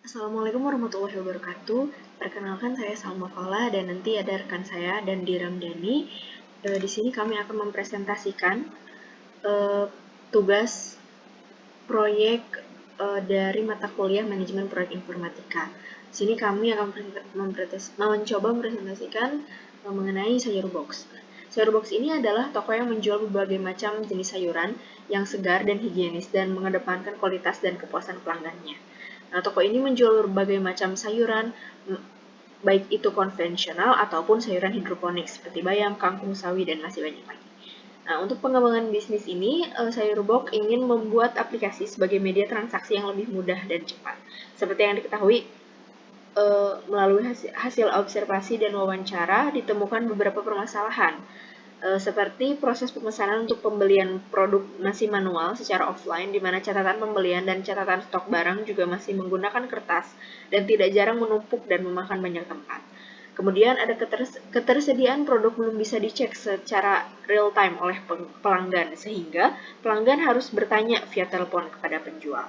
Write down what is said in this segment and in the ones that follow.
Assalamualaikum warahmatullahi wabarakatuh. Perkenalkan saya Salma Fala dan nanti ada rekan saya dan Ramdhani. Di sini kami akan mempresentasikan eh, tugas proyek dari mata kuliah manajemen proyek informatika. Di sini kami akan mencoba mempresentasikan mengenai sayur box. Sayur box ini adalah toko yang menjual berbagai macam jenis sayuran yang segar dan higienis dan mengedepankan kualitas dan kepuasan pelanggannya. Nah, toko ini menjual berbagai macam sayuran, baik itu konvensional ataupun sayuran hidroponik seperti bayam, kangkung, sawi, dan masih banyak lagi. Nah, untuk pengembangan bisnis ini, Sayurbox ingin membuat aplikasi sebagai media transaksi yang lebih mudah dan cepat. Seperti yang diketahui, melalui hasil observasi dan wawancara ditemukan beberapa permasalahan, seperti proses pemesanan untuk pembelian produk masih manual secara offline, di mana catatan pembelian dan catatan stok barang juga masih menggunakan kertas dan tidak jarang menumpuk dan memakan banyak tempat. Kemudian ada ketersediaan produk belum bisa dicek secara real time oleh pelanggan, sehingga pelanggan harus bertanya via telepon kepada penjual.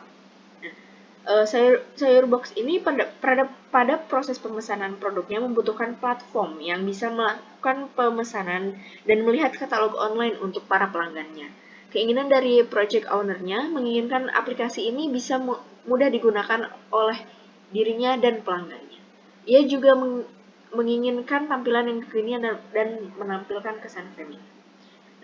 Sayur box ini pada proses pemesanan produknya membutuhkan platform yang bisa melakukan pemesanan dan melihat katalog online untuk para pelanggannya. Keinginan dari project owner-nya menginginkan aplikasi ini bisa mudah digunakan oleh dirinya dan pelanggannya. Ia juga menginginkan tampilan yang kekinian dan menampilkan kesan premium.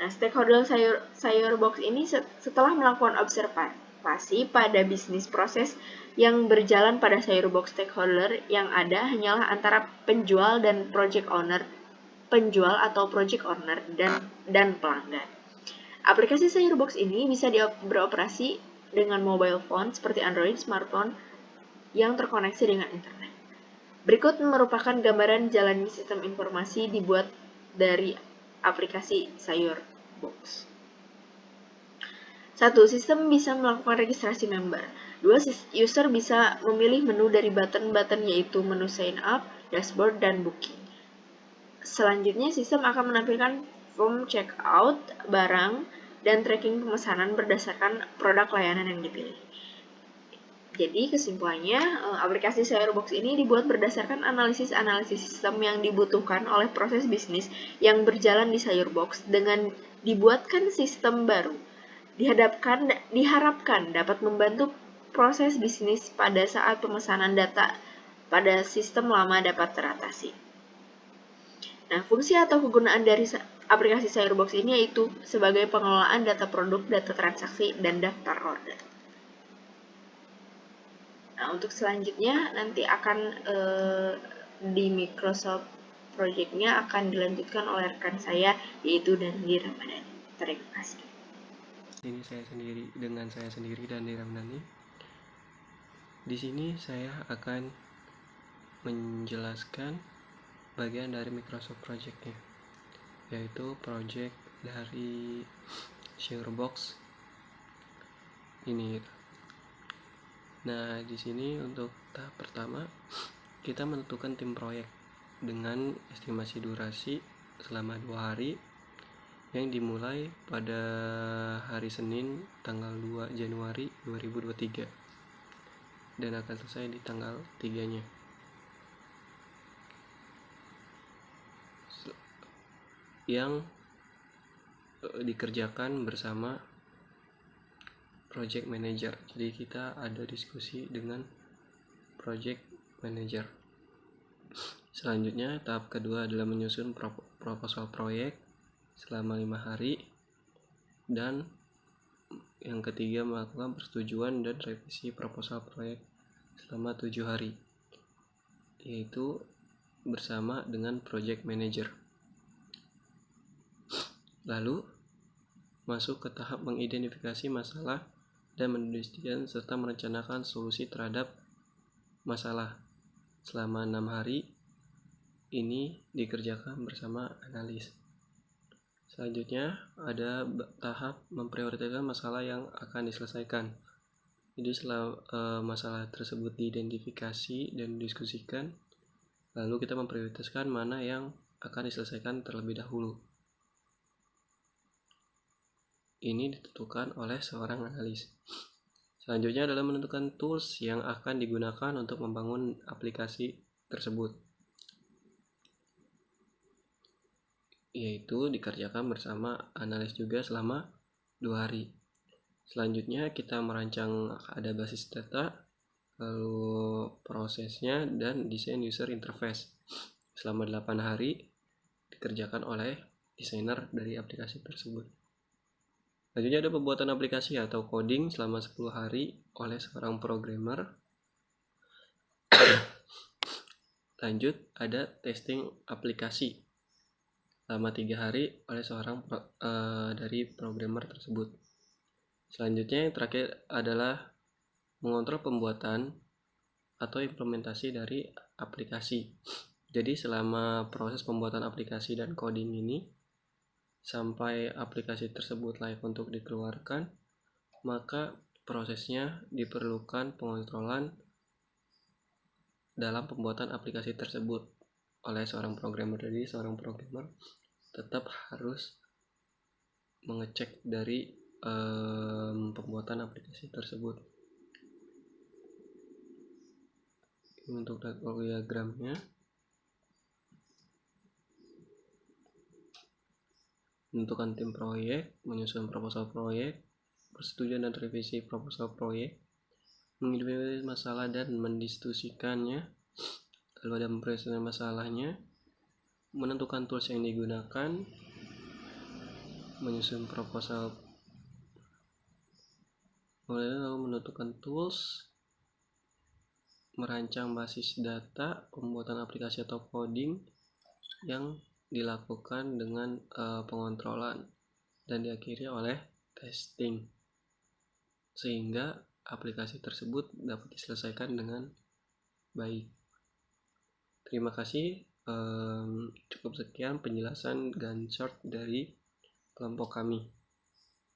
Nah, stakeholder sayur box ini setelah melakukan observasi pada bisnis proses yang berjalan pada sayur box, stakeholder yang ada hanyalah antara penjual dan project owner, penjual atau project owner dan pelanggan. Aplikasi sayur box ini bisa beroperasi dengan mobile phone seperti Android smartphone yang terkoneksi dengan internet. Berikut merupakan gambaran jalan sistem informasi dibuat dari aplikasi sayur box. 1. Sistem bisa melakukan registrasi member. 2. User bisa memilih menu dari button-button yaitu menu sign up, dashboard, dan booking. Selanjutnya, sistem akan menampilkan form checkout barang dan tracking pemesanan berdasarkan produk layanan yang dipilih. Jadi kesimpulannya, aplikasi Sayurbox ini dibuat berdasarkan analisis-analisis sistem yang dibutuhkan oleh proses bisnis yang berjalan di Sayurbox dengan dibuatkan sistem baru. Diharapkan dapat membantu proses bisnis pada saat pemesanan data pada sistem lama dapat teratasi. Nah, fungsi atau kegunaan dari aplikasi Sayurbox ini yaitu sebagai pengelolaan data produk, data transaksi, dan daftar order. Nah, untuk selanjutnya nanti akan di Microsoft Project-nya akan dilanjutkan oleh rekan saya yaitu Dandi Ramadhani. Terima kasih. Ini saya sendiri dengan saya sendiri Dandi Ramdhani. Di sini saya akan menjelaskan bagian dari Microsoft Project-nya, yaitu project dari Sayurbox ini. Nah, di sini untuk tahap pertama kita menentukan tim proyek dengan estimasi durasi selama 2 hari yang dimulai pada hari Senin tanggal 2 Januari 2023 dan akan selesai di tanggal 3-nya. Yang dikerjakan bersama project manager. Jadi kita ada diskusi dengan project manager. Selanjutnya tahap kedua adalah menyusun proposal proyek selama 5 hari, dan yang ketiga melakukan persetujuan dan revisi proposal proyek selama 7 hari, yaitu bersama dengan project manager. Lalu masuk ke tahap mengidentifikasi masalah dan mendiskusikan serta merencanakan solusi terhadap masalah. Selama 6 hari ini dikerjakan bersama analis. Selanjutnya ada tahap memprioritaskan masalah yang akan diselesaikan. Jadi setelah masalah tersebut diidentifikasi dan didiskusikan, lalu kita memprioritaskan mana yang akan diselesaikan terlebih dahulu. Ini ditentukan oleh seorang analis. Selanjutnya adalah menentukan tools yang akan digunakan untuk membangun aplikasi tersebut, yaitu dikerjakan bersama analis juga selama 2 hari. Selanjutnya kita merancang ada basis data, lalu prosesnya, dan desain user interface. Selama 8 hari dikerjakan oleh desainer dari aplikasi tersebut. Selanjutnya ada pembuatan aplikasi atau coding selama 10 hari oleh seorang programmer. Lanjut ada testing aplikasi selama 3 hari oleh seorang dari programmer tersebut. Selanjutnya yang terakhir adalah mengontrol pembuatan atau implementasi dari aplikasi. Jadi selama proses pembuatan aplikasi dan coding ini sampai aplikasi tersebut layak untuk dikeluarkan, maka prosesnya diperlukan pengontrolan dalam pembuatan aplikasi tersebut oleh seorang programmer. Jadi seorang programmer tetap harus mengecek dari pembuatan aplikasi tersebut. Untuk diagramnya, menentukan tim proyek, menyusun proposal proyek, persetujuan dan revisi proposal proyek, mengidentifikasi masalah dan mendiskusikannya, lalu ada mempresentasikan masalahnya, menentukan tools yang digunakan, menyusun proposal, lalu menentukan tools, merancang basis data, pembuatan aplikasi atau coding yang dilakukan dengan pengontrolan, dan diakhiri oleh testing sehingga aplikasi tersebut dapat diselesaikan dengan baik. Terima kasih. Cukup sekian penjelasan Gantt chart dari kelompok kami.